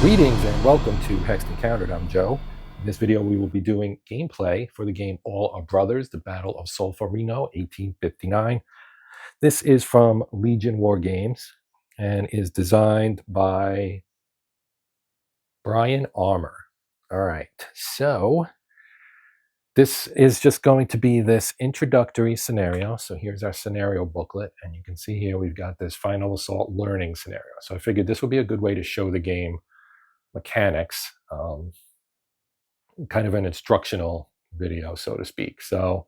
Greetings and welcome to Hexed Encountered. I'm Joe. In this video, we will be doing gameplay for the game All Our Brothers, the Battle of Solferino, 1859. This is from Legion Wargames and is designed by Bryan Armor. All right, so this is just going to be this introductory scenario. So here's our scenario booklet, and you can see here we've got this final assault learning scenario. So I figured this would be a good way to show the game mechanics, kind of an instructional video, so to speak. So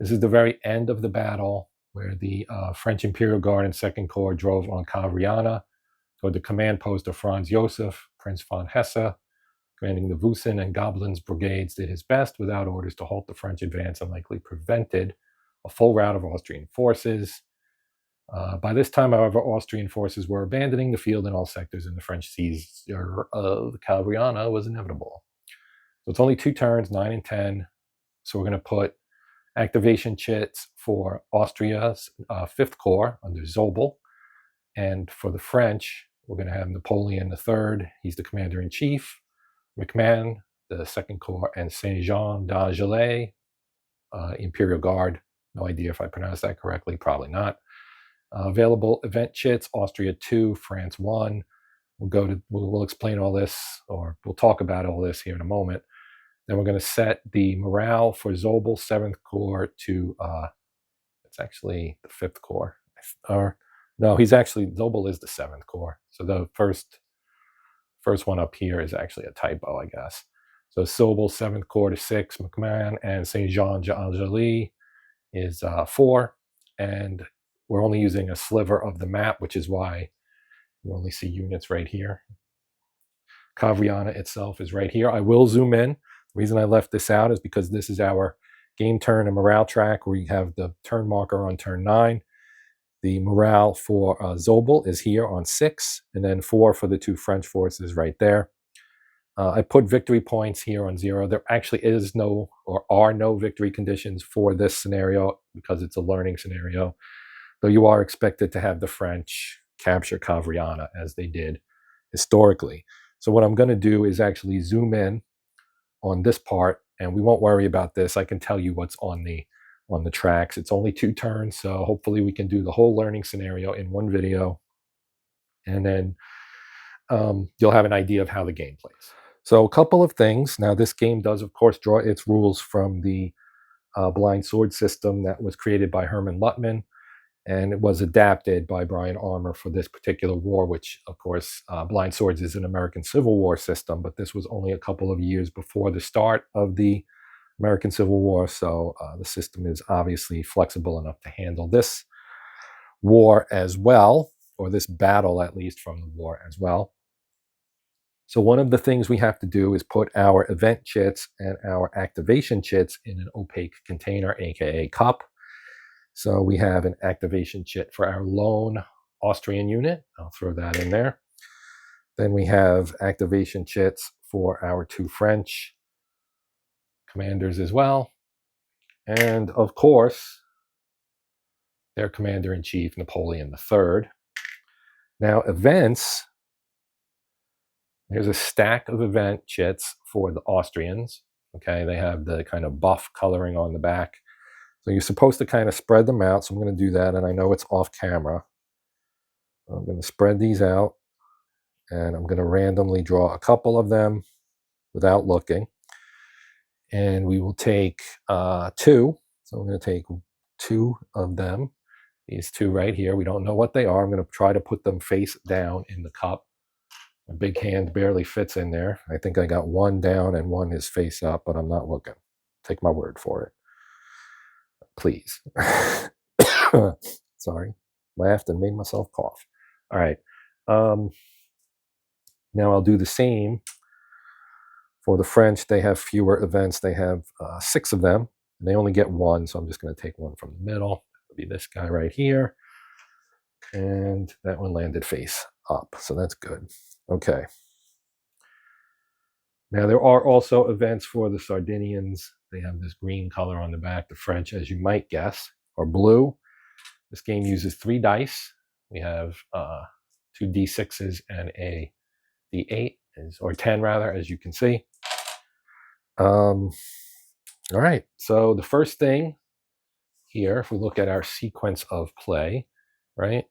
this is the very end of the battle where the French Imperial Guard and Second Corps drove on Cavriana toward the command post of Franz Josef. Prince von Hesse, commanding the Vusin and Goblins brigades, did his best without orders to halt the French advance and likely prevented a full rout of Austrian forces. By this time, however, Austrian forces were abandoning the field in all sectors, and the French seizure of Cavriana was inevitable. So it's only 2 turns, 9 and 10. So we're going to put activation chits for Austria's 5th Corps under Zobel. And for the French, we're going to have Napoleon III. He's the commander-in-chief. McMahon, the 2nd Corps, and Saint-Jean d'Angely, Imperial Guard. No idea if I pronounced that correctly. Probably not. Available event chits: Austria 2, France 1. We'll explain all this, or we'll talk about all this here in a moment. Then we're going to set the morale for Zobel 7th Corps to, it's actually the 5th Corps. Or no, Zobel is the 7th Corps. So the first one up here is actually a typo, I guess. So Zobel 7th Corps to 6, McMahon, and Saint-Jean d'Angely is 4. And we're only using a sliver of the map, which is why you only see units right here. Cavriana itself is right here. I will zoom in. The reason I left this out is because this is our game turn and morale track. We have the turn marker on turn 9. The morale for Zobel is here on 6, and then 4 for the 2 French forces right there. I put victory points here on 0. There actually is no, or are no victory conditions for this scenario because it's a learning scenario. Though you are expected to have the French capture Cavriana as they did historically. So what I'm going to do is actually zoom in on this part, and we won't worry about this. I can tell you what's on the tracks. It's only 2 turns, so hopefully we can do the whole learning scenario in one video, and then you'll have an idea of how the game plays. So a couple of things. Now, this game does, of course, draw its rules from the blind sword system that was created by Hermann Luttmann, and it was adapted by Bryan Armor for this particular war, which, of course, blind swords is an American Civil War system, but this was only a couple of years before the start of the American Civil War, so the system is obviously flexible enough to handle this war as well, or this battle, at least, from the war as well. So one of the things we have to do is put our event chits and our activation chits in an opaque container, aka cup. So we have an activation chit for our lone Austrian unit. I'll throw that in there. Then we have activation chits for our 2 French commanders as well. And of course, their commander-in-chief, Napoleon III. Now, events, there's a stack of event chits for the Austrians. Okay, they have the kind of buff coloring on the back. So you're supposed to kind of spread them out. So I'm going to do that, and I know it's off camera. I'm going to spread these out, and I'm going to randomly draw a couple of them without looking. And we will take 2. So I'm going to take 2 of them. These 2 right here. We don't know what they are. I'm going to try to put them face down in the cup. My big hand barely fits in there. I think I got 1 down and 1 is face up, but I'm not looking. Take my word for it. Please. Sorry. Laughed and made myself cough. All right. Now I'll do the same for the French. They have fewer events. They have 6 of them, and they only get 1, so I'm just going to take 1 from the middle. It'll be this guy right here. And that one landed face up, so that's good. Okay. Now, there are also events for the Sardinians. They have this green color on the back. The French, as you might guess, are blue. This game uses 3 dice. We have 2 D6s and a D8, or 10 rather, as you can see. All right, so the first thing here, if we look at our sequence of play, right,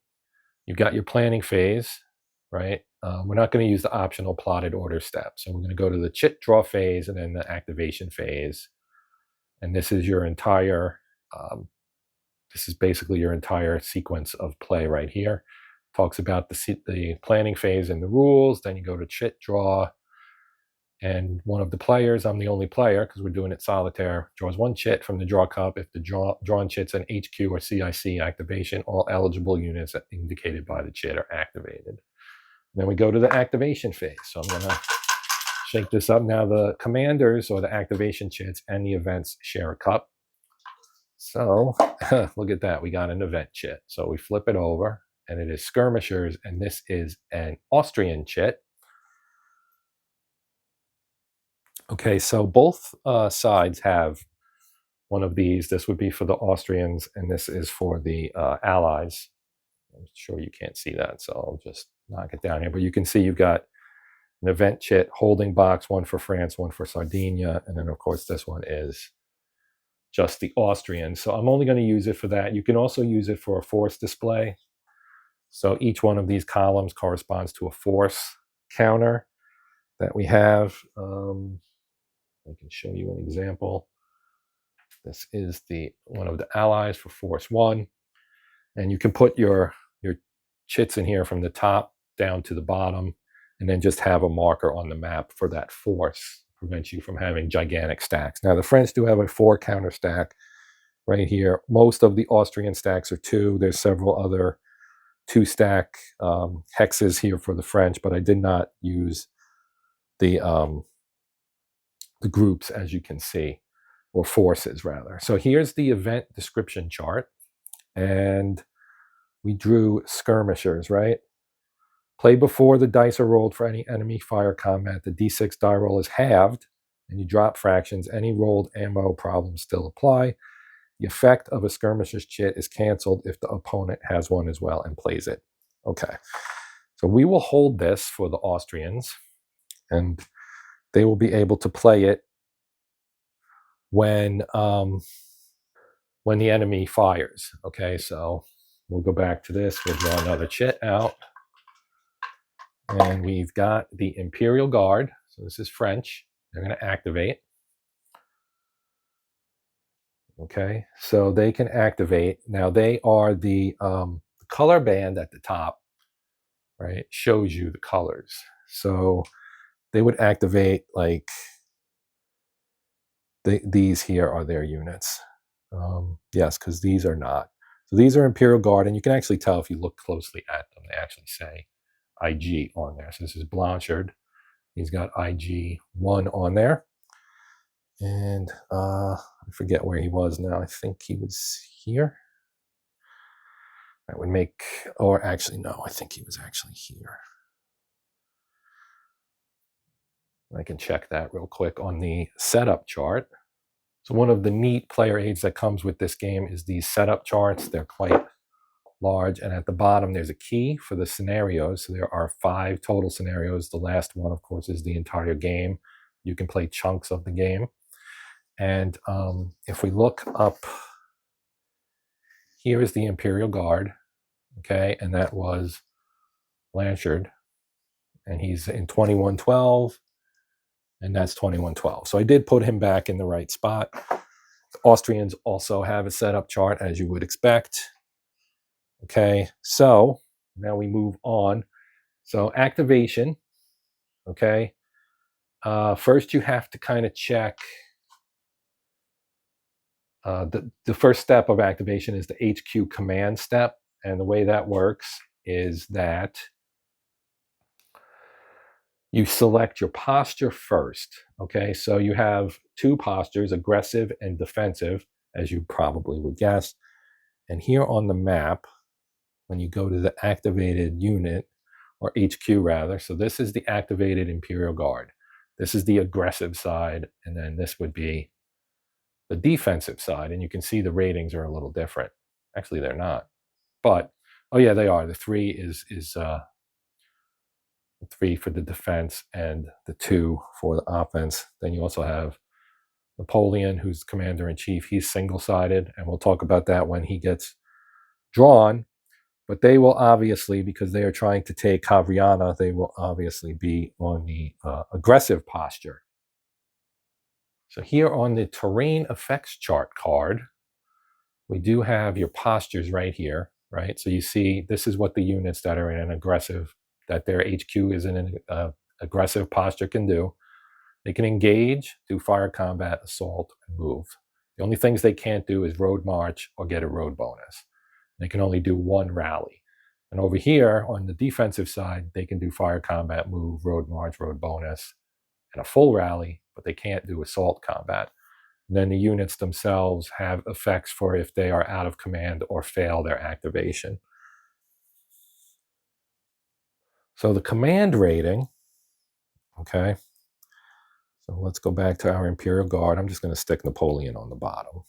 you've got your planning phase, right? We're not going to use the optional plotted order step. So we're going to go to the chit draw phase and then the activation phase. And this is your entire, this is basically your entire sequence of play right here. Talks about the planning phase and the rules. Then you go to chit draw. And one of the players, I'm the only player because we're doing it solitaire, draws one chit from the draw cup. If the drawn chit's an HQ or CIC activation, all eligible units indicated by the chit are activated. And then we go to the activation phase. So I'm going to shake this up. Now the commanders or the activation chits and the events share a cup. So look at that. We got an event chit. So we flip it over and it is skirmishers. And this is an Austrian chit. Okay, so both sides have one of these. This would be for the Austrians, and this is for the Allies. I'm sure you can't see that, so I'll just knock it down here. But you can see you've got an event chit, holding box, one for France, one for Sardinia, and then, of course, this one is just the Austrians. So I'm only going to use it for that. You can also use it for a force display. So each one of these columns corresponds to a force counter that we have. I can show you an example. This is the one of the Allies for Force 1. And you can put your chits in here from the top down to the bottom, and then just have a marker on the map for that force. Prevents you from having gigantic stacks. Now, the French do have a 4 counter stack right here. Most of the Austrian stacks are 2. There's several other 2-stack hexes here for the French, but I did not use the groups, as you can see, or forces rather. So here's the event description chart, and we drew skirmishers, right? Play before the dice are rolled for any enemy fire combat. The d6 die roll is halved, and you drop fractions. Any rolled ammo problems still apply. The effect of a skirmisher's chit is canceled if the opponent has one as well and plays it. Okay, so we will hold this for the Austrians, and they will be able to play it when the enemy fires. Okay, so we'll go back to this. We'll draw another chit out. And we've got the Imperial Guard. So this is French. They're going to activate. Okay, so they can activate. Now they are the color band at the top, right, shows you the colors. So they would activate like these here are their units. Yes, because these are not. So these are Imperial Guard, and you can actually tell if you look closely at them. They actually say IG on there. So this is Blanchard. He's got IG 1 on there. And I forget where he was now. I think he was here. That would make, or actually, no, I think he was actually here. I can check that real quick on the setup chart. So one of the neat player aids that comes with this game is these setup charts. They're quite large, and at the bottom there's a key for the scenarios. So there are 5 total scenarios. The last one, of course, is the entire game. You can play chunks of the game. And if we look up, here is the Imperial Guard, okay, and that was Blanchard, and he's in 2112, and that's 2112. So I did put him back in the right spot. The Austrians also have a setup chart, as you would expect. Okay, so now we move on. So activation, okay. First you have to kind of check. The first step of activation is the HQ command step. And the way that works is that you select your posture first. Okay, so you have 2 postures, aggressive and defensive, as you probably would guess. And here on the map, when you go to the activated unit, or HQ rather, so this is the activated Imperial Guard. This is the aggressive side, and then this would be the defensive side. And you can see the ratings are a little different. Actually, they're not. But, oh yeah, they are. The 3 3 for the defense and the 2 for the offense. Then you also have Napoleon, who's commander-in-chief. He's single-sided, and we'll talk about that when he gets drawn. But they will obviously, because they are trying to take Cavriana, they will obviously be on the aggressive posture. So here on the terrain effects chart card, we do have your postures right here, right? So you see this is what the units that are in an aggressive, that their HQ is in an aggressive posture can do. They can engage, do fire combat, assault, and move. The only things they can't do is road march or get a road bonus. They can only do one rally. And over here on the defensive side, they can do fire combat, move, road march, road bonus, and a full rally, but they can't do assault combat. And then the units themselves have effects for if they are out of command or fail their activation. So the command rating, okay, so let's go back to our Imperial Guard. I'm just going to stick Napoleon on the bottom.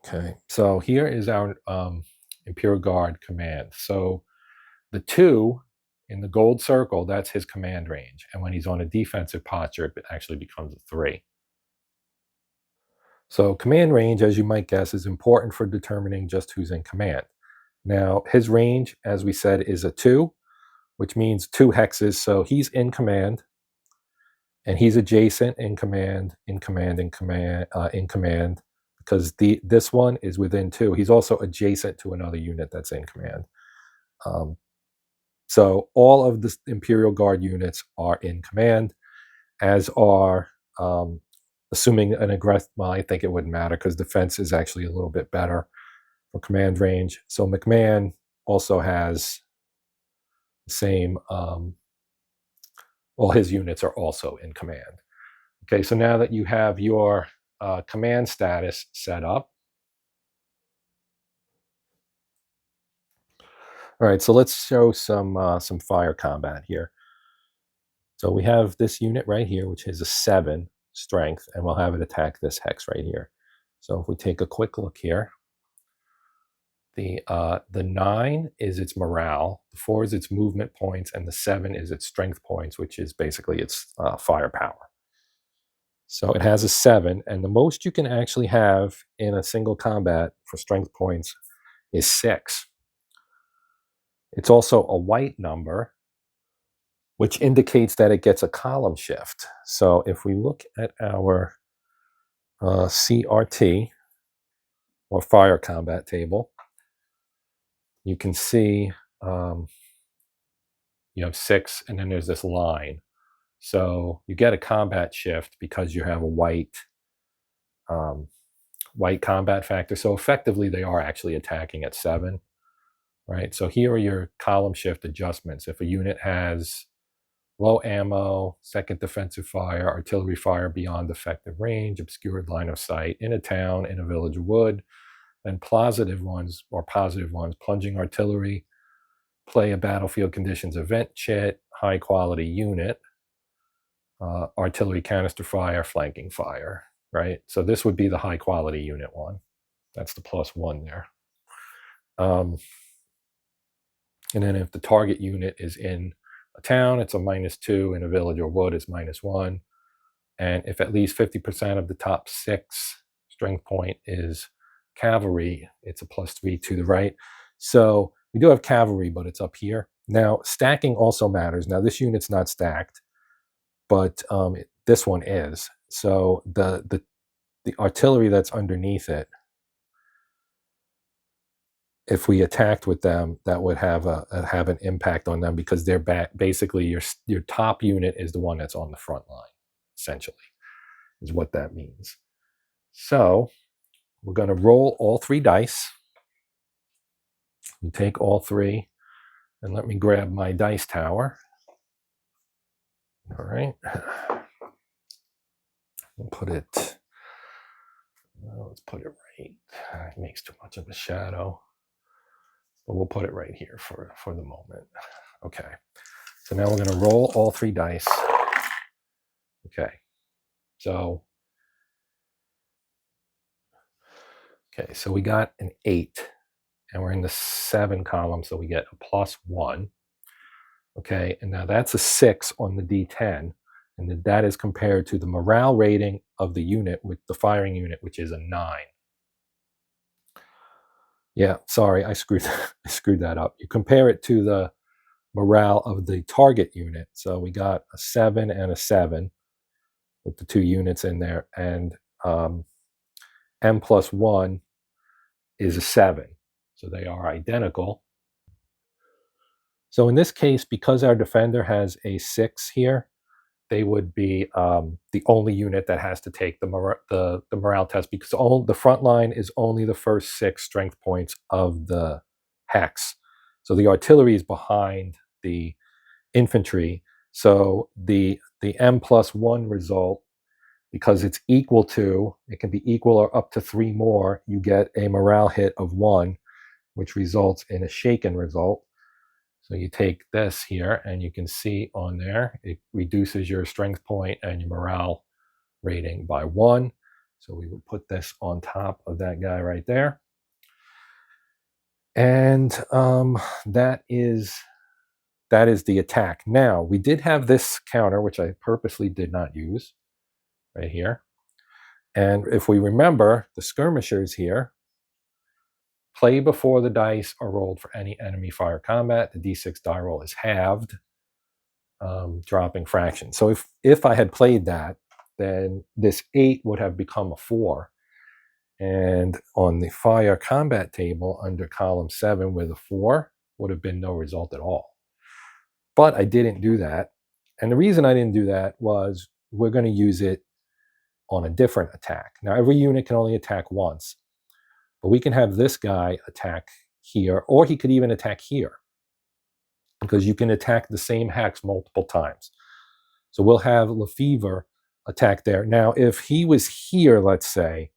Okay, so here is our Imperial Guard command. So the 2 in the gold circle, that's his command range. And when he's on a defensive posture, it actually becomes a 3. So command range, as you might guess, is important for determining just who's in command. Now, his range, as we said, is a 2, which means 2 hexes. So he's in command, and he's adjacent in command, because this one is within 2. He's also adjacent to another unit that's in command. So all of the Imperial Guard units are in command, as are, assuming an aggressive, well, I think it wouldn't matter because defense is actually a little bit better for command range. So McMahon also has the same, all his units are also in command. Okay, so now that you have your command status set up, all right, so let's show some fire combat here. So we have this unit right here, which is a 7 strength, and we'll have it attack this hex right here. So if we take a quick look here, the 9 is its morale, the 4 is its movement points, and the 7 is its strength points, which is basically its firepower. So it has a 7, and the most you can actually have in a single combat for strength points is 6. It's also a white number, which indicates that it gets a column shift. So if we look at our CRT, or fire combat table, you can see you have 6, and then there's this line. So you get a combat shift because you have a white combat factor. So effectively, they are actually attacking at 7. Right, so here are your column shift adjustments. If a unit has low ammo, second defensive fire, artillery fire beyond effective range, obscured line of sight, in a town, in a village or wood, then positive ones, plunging artillery, play a battlefield conditions event chit, high quality unit, artillery canister fire, flanking fire, right? So this would be the high quality unit one. That's the +1 there. And then if the target unit is in a town, it's a -2. In a village or wood, it's -1. And if at least 50% of the top 6 strength point is cavalry, it's a +3 to the right. So we do have cavalry, but it's up here. Now, stacking also matters. Now, this unit's not stacked, but this one is. So the artillery that's underneath it, if we attacked with them, that would have an impact on them, because they're basically your top unit is the one that's on the front line, essentially, is what that means. So we're going to roll all 3 dice. You take all 3, and let me grab my dice tower. All right. We'll put it, let's put it right. It makes too much of a shadow. But we'll put it right here for the moment. Okay. So now we're going to roll all 3 dice. Okay. So we got an 8. and we're in the 7 column, so we get a +1. Okay, and now that's a 6 on the D10, and that is compared to the morale rating of the unit, with the firing unit, which is a 9. Yeah, sorry, I screwed that up. You compare it to the morale of the target unit. So we got a 7 and a 7 with the 2 units in there, and M+1 is a 7. So they are identical. So in this case, because our defender has a 6 here, they would be the only unit that has to take the morale test, because the front line is only the first 6 strength points of the hex. So the artillery is behind the infantry. So the M+1 result, because it's equal to, it can be equal or up to 3 more, you get a morale hit of 1, which results in a shaken result. So you take this here, and you can see on there, it reduces your strength point and your morale rating by 1. So we would put this on top of that guy right there. And that is the attack. Now, we did have this counter, which I purposely did not use, right here. And if we remember, the skirmishers here play before the dice are rolled for any enemy fire combat. The d6 die roll is halved, dropping fractions. So if I had played that, then this 8 would have become a 4. And on the fire combat table under column 7 with a 4 would have been no result at all. But I didn't do that. And the reason I didn't do that was we're going to use it on a different attack. Now, every unit can only attack once, but we can have this guy attack here, or he could even attack here, because you can attack the same hex multiple times. So we'll have Lefevre attack there. Now, if he was here, let's say,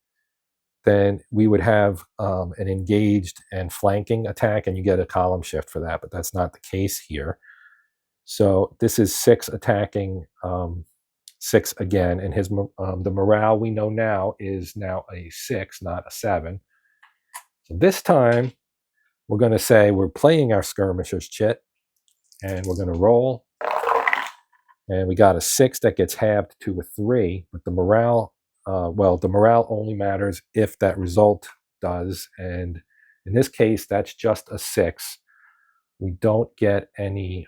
then we would have an engaged and flanking attack, and you get a column shift for that, but that's not the case here. So this is 6 attacking 6 again, and his the morale we know now is now a 6, not a 7. So this time we're going to say we're playing our skirmishers chit, and we're going to roll, and we got a 6 that gets halved to a 3, but the morale, the morale only matters if that result does, and in this case that's just a 6. We don't get any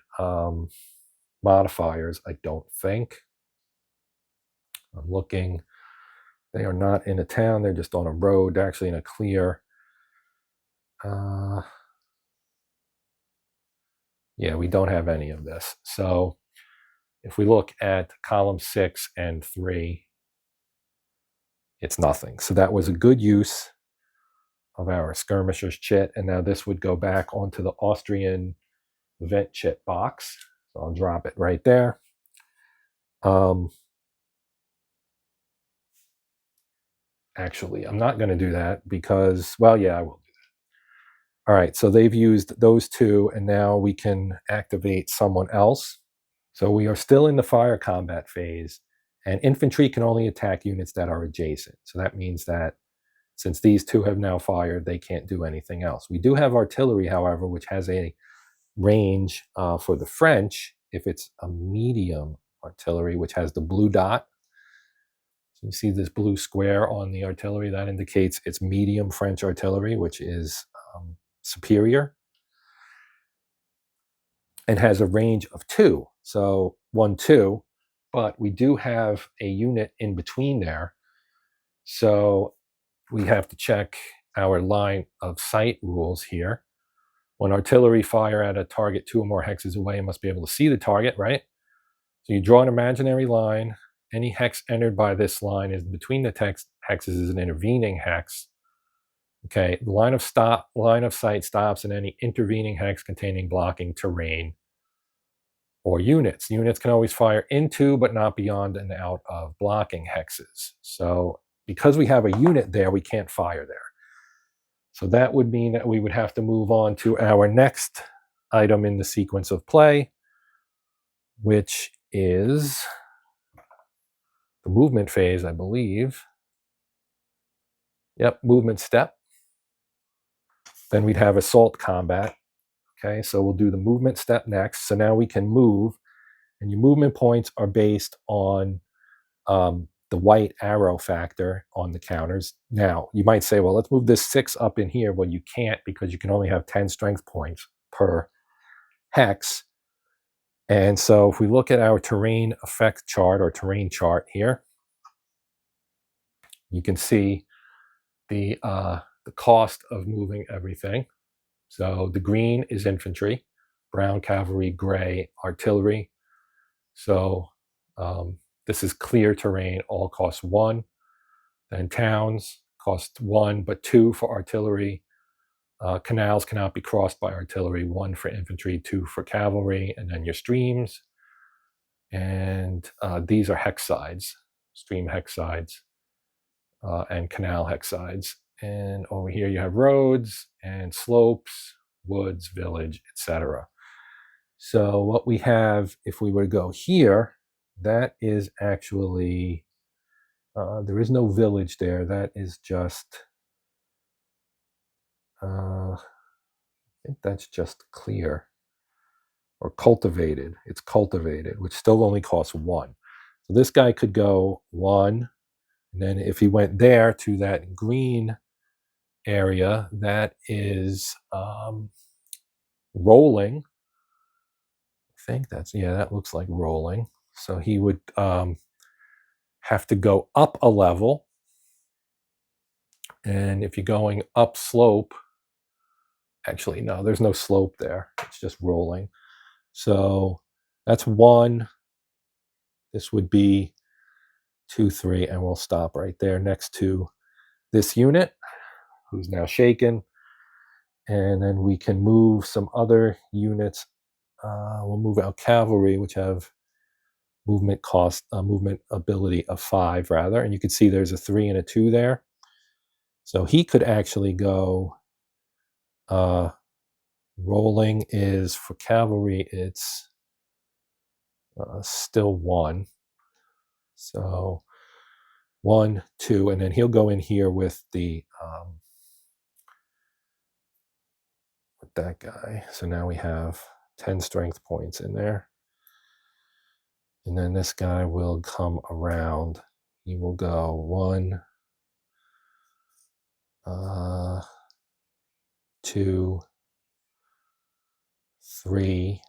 modifiers, I don't think. I'm looking. They are not in a town. They're just on a road. They're actually in a clear. Yeah, we don't have any of this. So if we look at column 6 and 3, it's nothing. So that was a good use of our skirmishers chit. And now this would go back onto the Austrian event chit box. So I'll drop it right there. Actually, I'm not going to do that because, well, yeah, I will do that. All right, so they've used those 2, and now we can activate someone else. So we are still in the fire combat phase, and infantry can only attack units that are adjacent. So that means that since these 2 have now fired, they can't do anything else. We do have artillery, however, which has a range for the French, if it's a medium artillery, which has the blue dot. So you see this blue square on the artillery, that indicates it's medium French artillery, which is superior, and has a range of 2. So 1, 2, but we do have a unit in between there. So we have to check our line of sight rules here. When artillery fire at a target 2 or more hexes away, it must be able to see the target, right? So you draw an imaginary line. Any hex entered by this line is between the hexes is an intervening hex. Okay, the line of sight stops in any intervening hex containing blocking terrain or units. Units can always fire into, but not beyond and out of blocking hexes. So because we have a unit there, we can't fire there. So that would mean that we would have to move on to our next item in the sequence of play, which is the movement phase, I believe. Yep, movement step. Then we'd have assault combat. Okay, so we'll do the movement step next. So now we can move, and your movement points are based on the white arrow factor on the counters. Now, you might say, well, let's move this 6 up in here. Well, you can't, because you can only have 10 strength points per hex. And so if we look at our terrain effect chart or terrain chart here, you can see the cost of moving everything. So the green is infantry, brown cavalry, gray artillery. So this is clear terrain, all costs 1. Then towns cost 1, but 2 for artillery. Canals cannot be crossed by artillery, 1 for infantry, 2 for cavalry. And then your streams. And these are hex sides, stream hex sides, and canal hex sides. And over here you have roads and slopes, woods, village, etc. So what we have, if we were to go here, that is actually, there is no village there. That is just, I think that's just clear or cultivated. It's cultivated, which still only costs 1. So this guy could go 1. And then if he went there to that green area, that is rolling. I think that's, yeah, that looks like rolling. So he would have to go up a level. And if you're going up slope, actually, no, there's no slope there. It's just rolling. So that's 1. This would be 2, 3, and we'll stop right there next to this unit, who's now shaken. And then we can move some other units. We'll move out cavalry, which have movement cost, movement ability of 5 rather. And you can see there's a 3 and a 2 there. So he could actually go, rolling is for cavalry, it's still 1. So 1, 2, and then he'll go in here with the with that guy. So now we have 10 strength points in there. And then this guy will come around. He will go 1, 2, 3,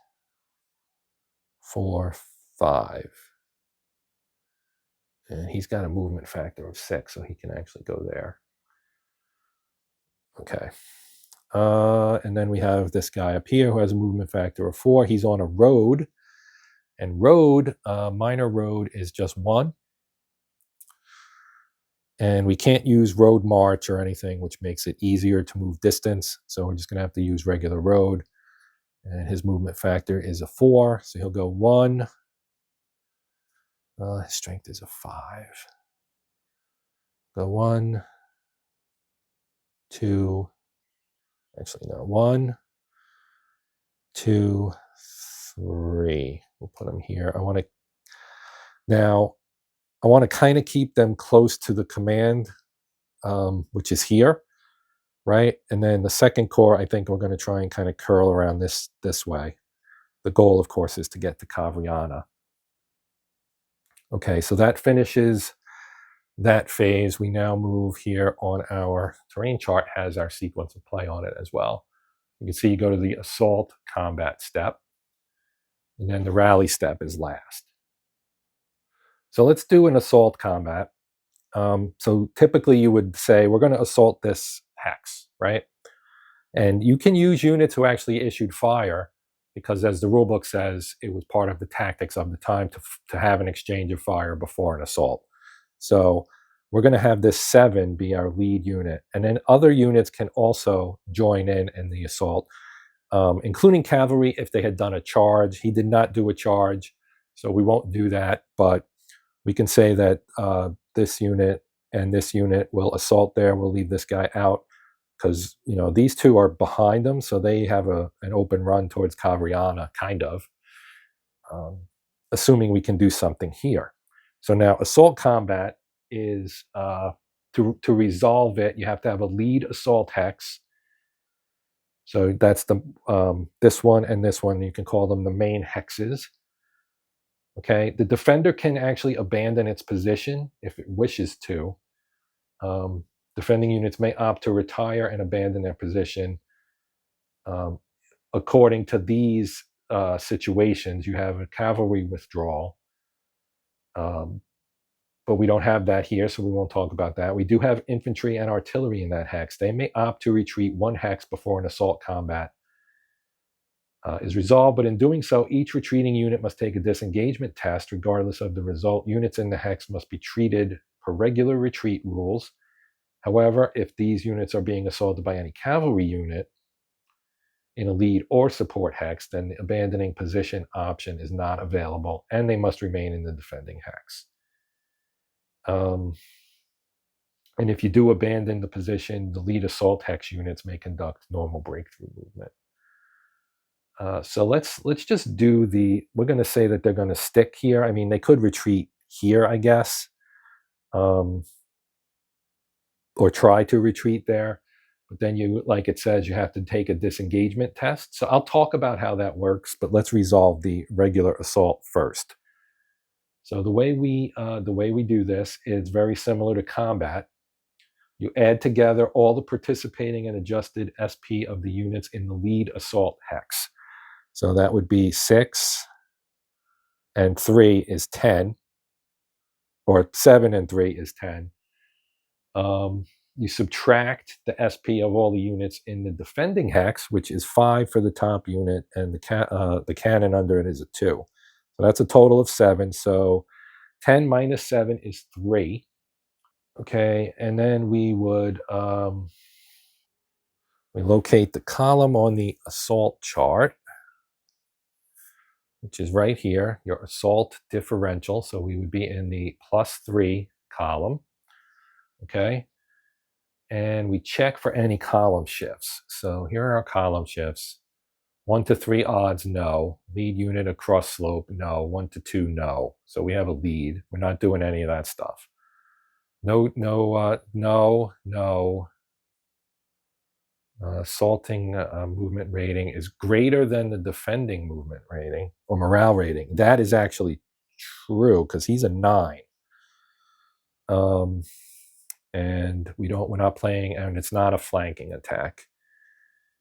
4, 5. And he's got a movement factor of 6, so he can actually go there. Okay. And then we have this guy up here who has a movement factor of 4. He's on a road. And road, minor road is just 1. And we can't use road march or anything, which makes it easier to move distance. So we're just going to have to use regular road. And his movement factor is a 4. So he'll go 1. His strength is a 5. Go 1, 2, actually no, 1, 2, 3. We'll put them here. I want to kind of keep them close to the command, which is here, right? And then the second corps, I think we're going to try and kind of curl around this way. The goal, of course, is to get to Cavriana. Okay, so that finishes that phase. We now move here on our terrain chart, has our sequence of play on it as well. You can see you go to the assault combat step, and then the rally step is last. So let's do an assault combat. So typically you would say, we're going to assault this hex, right? And you can use units who actually issued fire, because as the rulebook says, it was part of the tactics of the time to have an exchange of fire before an assault. So we're going to have this 7 be our lead unit. And then other units can also join in the assault, including cavalry if they had done a charge. He did not do a charge, so we won't do that. But we can say that this unit and this unit will assault there. We'll leave this guy out because, you know, these two are behind them, so they have an open run towards Cavriana, kind of, assuming we can do something here. So now assault combat is, to resolve it, you have to have a lead assault hex, So that's the this one and this one. You can call them the main hexes. Okay, the defender can actually abandon its position if it wishes to. Defending units may opt to retire and abandon their position. According to these situations, you have a cavalry withdrawal. But we don't have that here, so we won't talk about that. We do have infantry and artillery in that hex. They may opt to retreat one hex before an assault combat is resolved, but in doing so, each retreating unit must take a disengagement test. Regardless of the result, units in the hex must be treated per regular retreat rules. However, if these units are being assaulted by any cavalry unit in a lead or support hex, then the abandoning position option is not available, and they must remain in the defending hex. And if you do abandon the position, the lead assault hex units may conduct normal breakthrough movement. So let's just do we're going to say that they're going to stick here. I mean, they could retreat here, I guess, or try to retreat there. But then you, like it says, you have to take a disengagement test. So I'll talk about how that works, but let's resolve the regular assault first. So the way we do this is very similar to combat. You add together all the participating and adjusted SP of the units in the lead assault hex. So that would be 6 and 3 is 10, or 7 and 3 is 10. You subtract the SP of all the units in the defending hex, which is 5 for the top unit, and the cannon under it is a 2. So that's a total of 7. So 10 minus 7 is 3. Okay, and then we would we locate the column on the assault chart, which is right here, your assault differential. So we would be in the +3 column. Okay, and we check for any column shifts. So here are our column shifts. 1 to 3 odds, no. Lead unit across slope, no. 1 to 2, no. So we have a lead. We're not doing any of that stuff. No. Assaulting movement rating is greater than the defending movement rating or morale rating. That is actually true because he's a 9. And we're not playing, and it's not a flanking attack.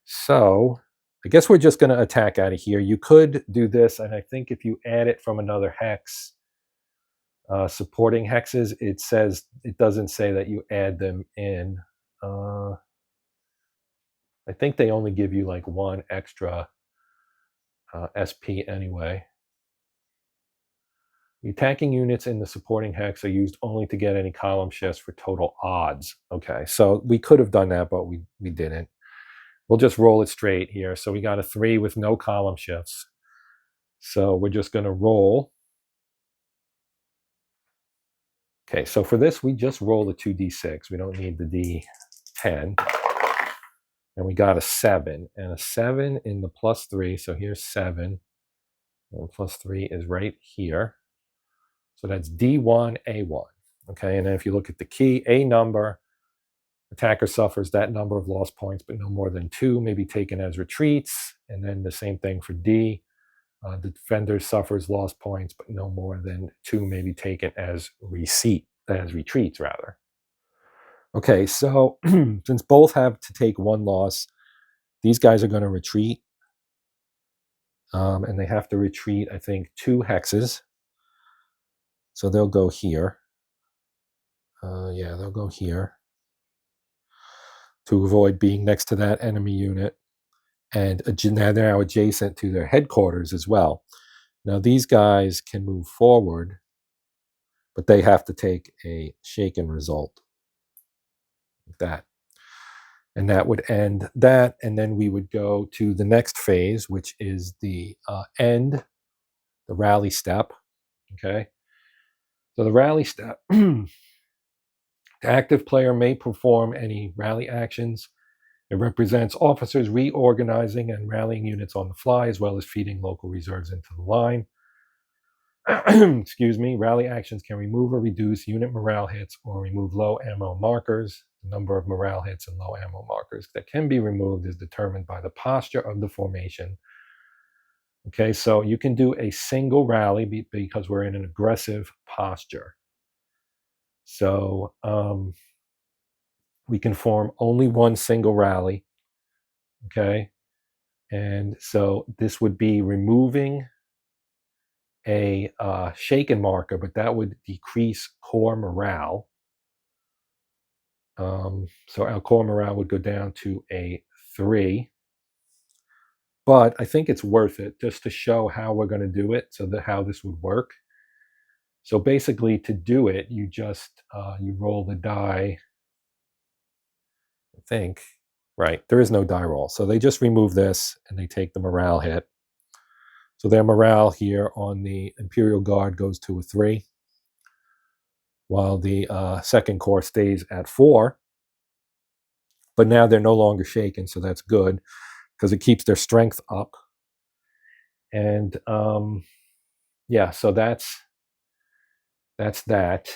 So I guess we're just going to attack out of here. You could do this, and I think if you add it from another hex, supporting hexes, it doesn't say that you add them in. I think they only give you like 1 extra SP anyway. The attacking units in the supporting hex are used only to get any column shifts for total odds. Okay, so we could have done that, but we didn't. We'll just roll it straight here. So we got a 3 with no column shifts. So we're just going to roll. Okay, so for this, we just roll the 2d6. We don't need the d10. And we got a 7. And a 7 in the +3. So here's 7. And +3 is right here. So that's D1, A1. Okay, and then if you look at the key, A number, attacker suffers that number of lost points, but no more than 2 may be taken as retreats. And then the same thing for D. The defender suffers lost points, but no more than 2 may be taken as retreats, rather. Okay, so since both have to take 1 loss, these guys are going to retreat. And they have to retreat, I think, 2 hexes. So they'll go here. They'll go here to avoid being next to that enemy unit. And they're now adjacent to their headquarters as well. Now these guys can move forward, but they have to take a shaken result. Like that. And that would end that. And then we would go to the next phase, which is the end, the rally step. Okay. So the rally step, the active player may perform any rally actions. It represents officers reorganizing and rallying units on the fly, as well as feeding local reserves into the line. Excuse me. Rally actions can remove or reduce unit morale hits or remove low ammo markers. The number of morale hits and low ammo markers that can be removed is determined by the posture of the formation. Okay, so you can do a single rally because we're in an aggressive posture. So we can form only one single rally. Okay, and so this would be removing a shaken marker, but that would decrease core morale. So our core morale would go down to a 3. But I think it's worth it just to show how we're going to do it, so that how this would work. So basically, to do it, you just you roll the die. I think, right, there is no die roll. So they just remove this and they take the morale hit. So their morale here on the Imperial Guard goes to a 3, while the second corps stays at 4. But now they're no longer shaken, so that's good because it keeps their strength up. And yeah, so that's that.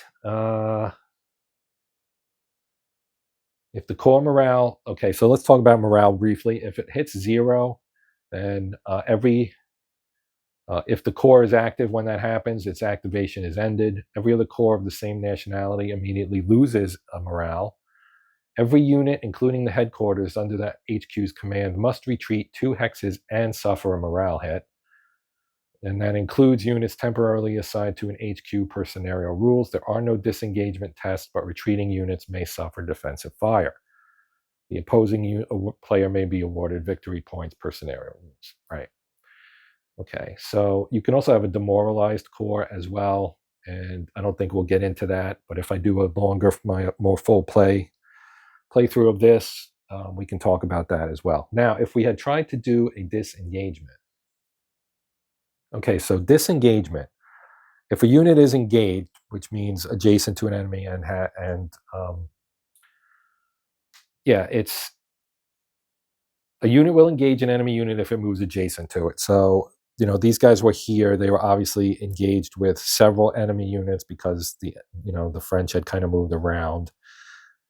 If the core morale, okay, so let's talk about morale briefly. If it hits 0, then if the core is active when that happens, its activation is ended. Every other core of the same nationality immediately loses a morale. Every unit, including the headquarters under that HQ's command, must retreat 2 hexes and suffer a morale hit. And that includes units temporarily assigned to an HQ per scenario rules. There are no disengagement tests, but retreating units may suffer defensive fire. The opposing player may be awarded victory points per scenario rules. Right. Okay, so you can also have a demoralized core as well, and I don't think we'll get into that, but if I do a longer, more full playthrough of this, we can talk about that as well. Now, if we had tried to do a disengagement, okay, so disengagement, if a unit is engaged, which means adjacent to an enemy, yeah, it's a unit will engage an enemy unit if it moves adjacent to it. So these guys were here. They were obviously engaged with several enemy units because the French had kind of moved around.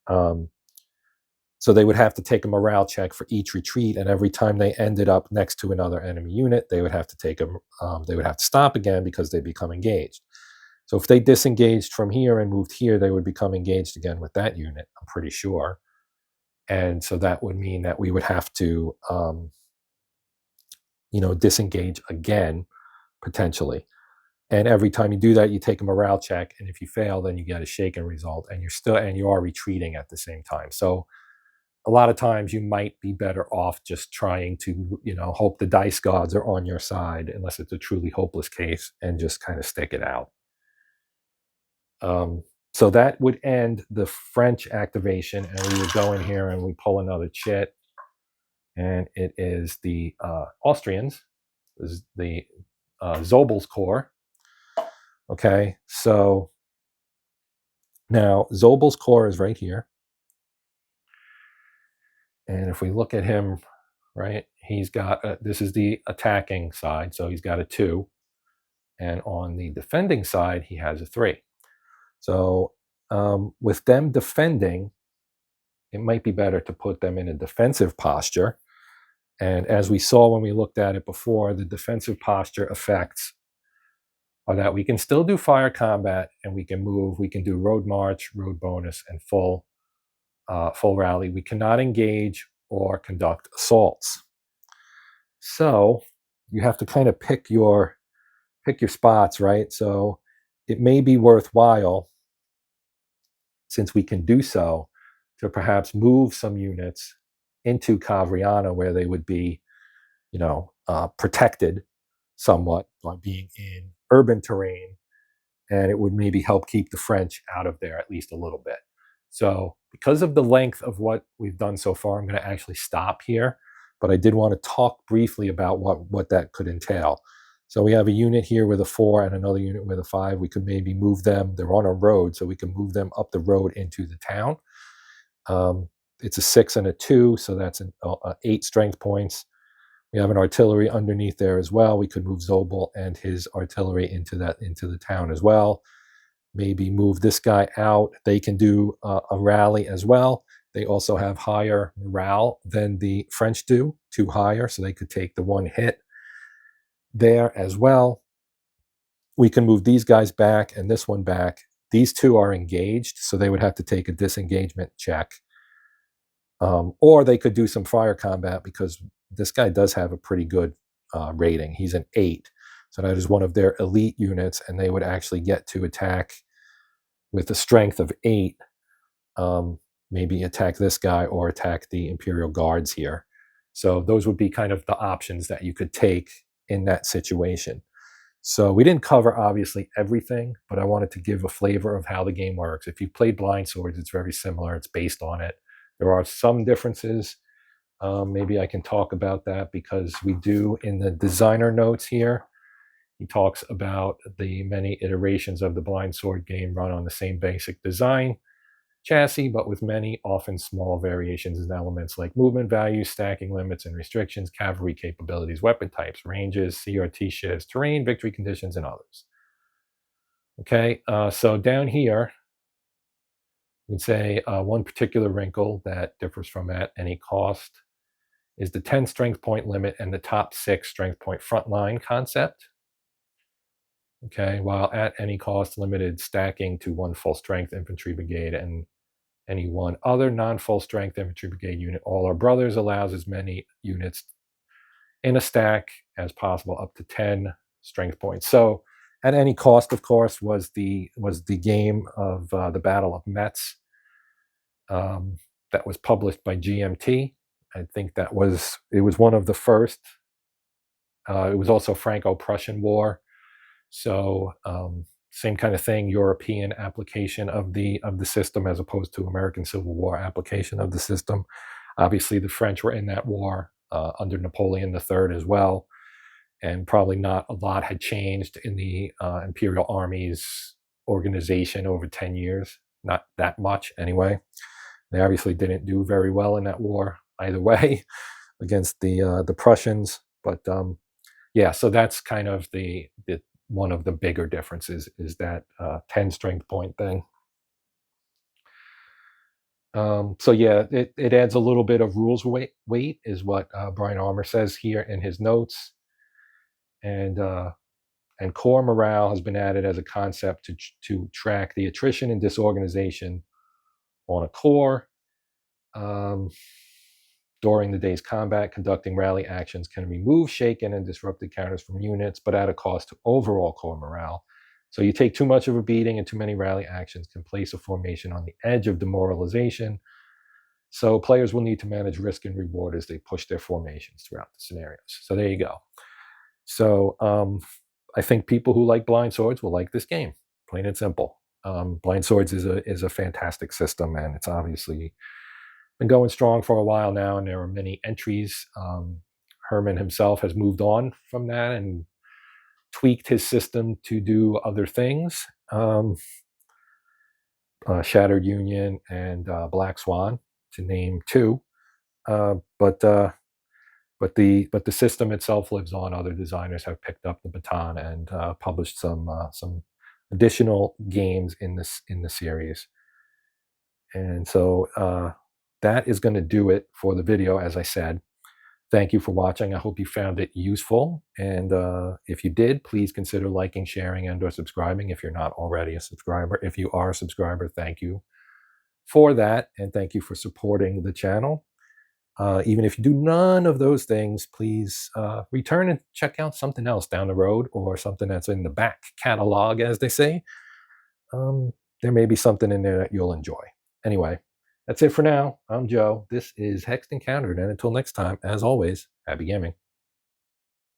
So they would have to take a morale check for each retreat, and every time they ended up next to another enemy unit, they would have to they would have to stop again because they become engaged. So if they disengaged from here and moved here, they would become engaged again with that unit, I'm pretty sure. And so that would mean that we would have to disengage again, potentially. And every time you do that, you take a morale check, and if you fail, then you get a shaken result, and you are retreating at the same time. So a lot of times you might be better off just trying to, hope the dice gods are on your side, unless it's a truly hopeless case, and just kind of stick it out. So that would end the French activation, and we would go in here and we pull another chit, and it is the Austrians. This is the Zobel's Corps. Okay, so now Zobel's Corps is right here. And if we look at him, right, he's got, this is the attacking side, so he's got a 2. And on the defending side, he has a 3. So with them defending, it might be better to put them in a defensive posture. And as we saw when we looked at it before, the defensive posture effects are that we can still do fire combat, and we can move. We can do road march, road bonus, and full rally. We cannot engage or conduct assaults. So you have to kind of pick your spots, right? So it may be worthwhile, since we can do so, to perhaps move some units into Cavriana, where they would be, protected somewhat by being in urban terrain, and it would maybe help keep the French out of there at least a little bit. So because of the length of what we've done so far, I'm going to actually stop here, but I did want to talk briefly about what that could entail. So we have a unit here with a 4 and another unit with a 5. We could maybe move them. They're on a road, so we can move them up the road into the town. It's a 6 and a 2, so that's 8 strength points. We have an artillery underneath there as well. We could move Zobel and his artillery into the town as well. Maybe move this guy out. They can do a rally as well. They also have higher morale than the French do, 2 higher, so they could take the 1 hit there as well. We can move these guys back and this one back. These 2 are engaged, so they would have to take a disengagement check. Or they could do some fire combat, because this guy does have a pretty good rating. He's an 8. So that is one of their elite units, and they would actually get to attack with a strength of 8. Maybe attack this guy or attack the Imperial Guards here. So those would be kind of the options that you could take in that situation. So we didn't cover, obviously, everything, but I wanted to give a flavor of how the game works. If you've played Blind Swords, it's very similar. It's based on it. There are some differences. Maybe I can talk about that, because we do, in the designer notes here, he talks about the many iterations of the Blind Sword game run on the same basic design chassis, but with many, often small variations in elements like movement values, stacking limits and restrictions, cavalry capabilities, weapon types, ranges, CRT shifts, terrain, victory conditions, and others. Okay, so down here, we'd say one particular wrinkle that differs from at any cost is the 10 strength point limit and the top 6 strength point frontline concept. Okay, while at any cost limited stacking to 1 full strength infantry brigade and any 1 other non-full strength infantry brigade unit, all our brothers allows as many units in a stack as possible, up to 10 strength points. So at any cost, of course, was the game of the Battle of Metz that was published by GMT. I think it was one of the first. It was also Franco-Prussian War. So same kind of thing, European application of the system as opposed to American Civil War application of the system. Obviously, the French were in that war under Napoleon III as well, and probably not a lot had changed in the Imperial Army's organization over 10 years. Not that much, anyway. They obviously didn't do very well in that war either way against the Prussians. But yeah, so that's kind of the one of the bigger differences, is that 10 strength point thing. So yeah, it adds a little bit of rules weight is what Bryan Armor says here in his notes. And core morale has been added as a concept to track the attrition and disorganization on a corps. During the day's combat, conducting rally actions can remove shaken and disrupted counters from units, but at a cost to overall corps morale. So you take too much of a beating, and too many rally actions can place a formation on the edge of demoralization. So players will need to manage risk and reward as they push their formations throughout the scenarios. So there you go. So I think people who like Blind Swords will like this game, plain and simple. Blind Swords is a fantastic system, and it's obviously been going strong for a while now, and there are many entries. Hermann himself has moved on from that and tweaked his system to do other things. Shattered Union and Black Swan, to name 2. But the system itself lives on. Other designers have picked up the baton and published some additional games in the series. And so that is going to do it for the video, as I said. Thank you for watching. I hope you found it useful. And if you did, please consider liking, sharing, and/or subscribing if you're not already a subscriber. If you are a subscriber, thank you for that. And thank you for supporting the channel. Even if you do none of those things, please return and check out something else down the road, or something that's in the back catalog, as they say. There may be something in there that you'll enjoy. Anyway, that's it for now. I'm Joe. This is Hexed Encountered, and until next time, as always, happy gaming.